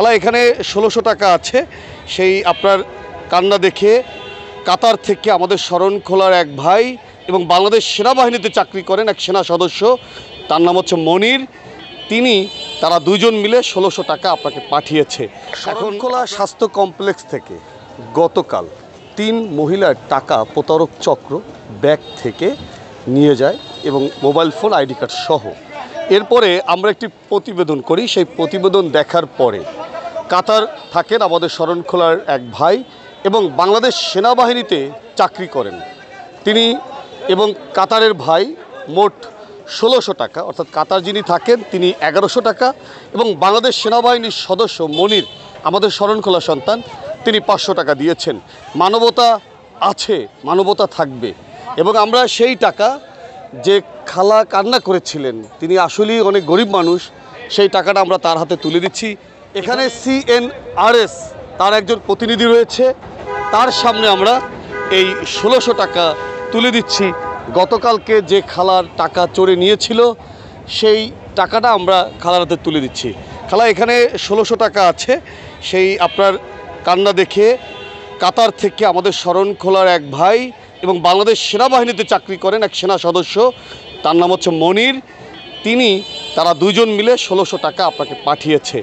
খালা এখানে ১৬০০ টাকা আছে। সেই আপনার কান্না দেখে কাতার থেকে আমাদের শরণখোলার এক ভাই এবং বাংলাদেশ সেনাবাহিনীতে চাকরি করেন এক সেনা সদস্য, তার নাম হচ্ছে মনির, তারা দুজন মিলে ১৬০০ টাকা আপনাকে পাঠিয়েছে। শরণখোলা স্বাস্থ্য কমপ্লেক্স থেকে গতকাল ৩ মহিলার টাকা প্রতারক চক্র ব্যাগ থেকে নিয়ে যায় এবং মোবাইল ফোন, আইডি কার্ড সহ। এরপরে আমরা একটি প্রতিবেদন করি। সেই প্রতিবেদন দেখার পরে কাতার থাকেন আমাদের শরণখোলার এক ভাই এবং বাংলাদেশ সেনাবাহিনীতে চাকরি করেন তিনি এবং কাতারের ভাই মোট ১৬০০ টাকা, অর্থাৎ কাতার যিনি থাকেন তিনি ১১০০ টাকা এবং বাংলাদেশ সেনাবাহিনীর সদস্য মনির আমাদের শরণখোলা সন্তান তিনি ৫০০ টাকা দিয়েছেন। মানবতা আছে, মানবতা থাকবে এবং আমরা সেই টাকা যে খালা কান্না করেছিলেন, তিনি আসলেই অনেক গরিব মানুষ, সেই টাকাটা আমরা তার হাতে তুলে দিচ্ছি। এখানে CNRS তার একজন প্রতিনিধি রয়েছে, তার সামনে আমরা এই ১৬০০ টাকা তুলে দিচ্ছি। গতকালকে যে খালার টাকা চোরে নিয়েছিল সেই টাকাটা আমরা খালার হাতে তুলে দিচ্ছি। খালা এখানে ১৬০০ টাকা আছে। সেই আপনার কান্না দেখে কাতার থেকে আমাদের শরণখোলার এক ভাই এবং বাংলাদেশ সেনাবাহিনীতে চাকরি করেন এক সেনা সদস্য, তার নাম হচ্ছে মনির, তারা দুজন মিলে ১৬০০ টাকা আপনাকে পাঠিয়েছে।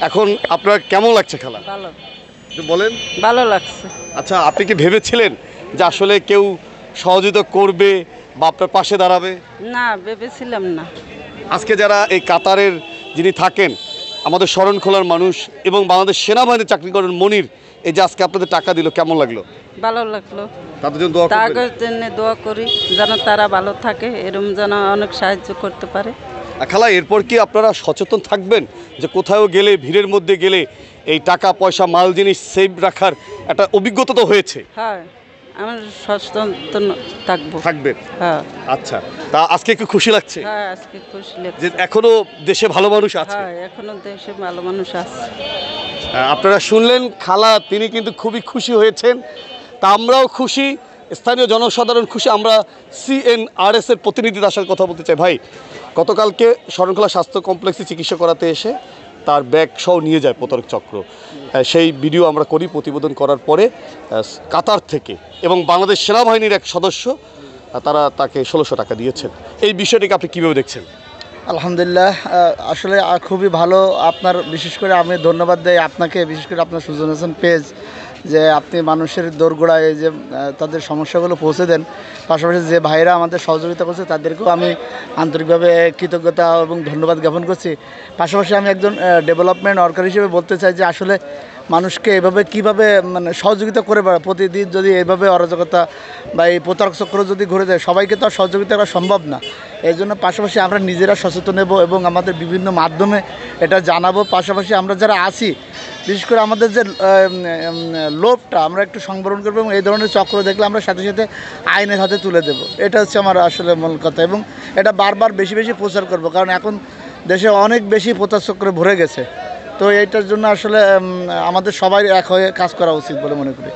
এখন আপনার কেমন লাগছে খালা? ভালো, একটু বলেন। ভালো লাগছে। আচ্ছা, আপনি কি ভেবেছিলেন যে আসলে কেউ সহযোগিতা করবে বা আপনার পাশে দাঁড়াবে? না, ভেবেছিলাম না। আজকে যারা এই কাতারের যিনি থাকেন আমাদের শরণখোলার মানুষ এবং বাংলাদেশ সেনাবাহিনীতে চাকরি করেন মনির, এই যে আজকে আপনাদের টাকা দিল, কেমন লাগলো? ভালো লাগলো। তাদের জন্য দোয়া করবেন? তাদের জন্য দোয়া করি যেন তারা ভালো থাকে, এরকম যেন অনেক সাহায্য করতে পারে। খালা এরপর কি আপনারা সচেতন থাকবেন যে কোথাও গেলে, ভিড়ের মধ্যে গেলে এই টাকা পয়সা মাল জিনিস সেভ রাখার একটা অভিজ্ঞতা তো হয়েছে? হ্যাঁ, আমি সচেতন থাকবেন। হ্যাঁ। আচ্ছা, তা আজকে কি খুশি লাগছে? হ্যাঁ, আজকে খুশি লাগছে যে এখনো দেশে ভালো মানুষ আছে? হ্যাঁ, এখনো দেশে ভালো মানুষ আছে। আপনারা শুনলেন খালা, তিনি কিন্তু খুবই খুশি হয়েছেন, তা আমরাও খুশি, স্থানীয় জনসাধারণ খুশি। আমরা CNRS এর প্রতিনিধির আসার কথা বলতে চাই। ভাই, গতকালকে শরণখোলা স্বাস্থ্য কমপ্লেক্সে চিকিৎসা করাতে এসে তার ব্যাগ সহ নিয়ে যায় প্রতারক চক্র। সেই ভিডিও আমরা করি। প্রতিবেদন করার পরে কাতার থেকে এবং বাংলাদেশ সেনাবাহিনীর এক সদস্য তারা তাকে ১৬০০ টাকা দিয়েছেন। এই বিষয়টিকে আপনি কীভাবে দেখছেন? আলহামদুলিল্লাহ, আসলে খুবই ভালো। আপনার বিশেষ করে আমি ধন্যবাদ দেই আপনাকে, বিশেষ করে আপনার সুজন হাসান পেজ, যে আপনি মানুষের দোরগোড়ায় যে তাদের সমস্যাগুলো পৌঁছে দেন। পাশাপাশি যে ভাইরা আমাদের সহযোগিতা করছে তাদেরকেও আমি আন্তরিকভাবে কৃতজ্ঞতা এবং ধন্যবাদ জ্ঞাপন করছি। পাশাপাশি আমি একজন ডেভেলপমেন্ট ওয়ার্কার হিসেবে বলতে চাই যে আসলে মানুষকে এভাবে কীভাবে সহযোগিতা করে বেড়া, প্রতিদিন যদি এভাবে অরাজকতা বা এই প্রতারক চক্র যদি ঘুরে যায়, সবাইকে তো আর সহযোগিতা করা সম্ভব না। এই জন্য পাশাপাশি আমরা নিজেরা সচেতন নেব এবং আমাদের বিভিন্ন মাধ্যমে এটা জানাবো। পাশাপাশি আমরা যারা আছি, বিশেষ করে আমাদের যে লোভটা আমরা একটু সংবরণ করবো এবং এই ধরনের চক্র দেখলে আমরা সাথে সাথে আইনের হাতে তুলে দেব। এটা হচ্ছে আমার আসলে মূল কথা এবং এটা বারবার বেশি বেশি প্রচার করব, কারণ এখন দেশে অনেক বেশি প্রতারক চক্রে ভরে গেছে। তো এইটার জন্য আসলে আমাদের সবাই এক হয়ে কাজ করা উচিত বলে মনে করি।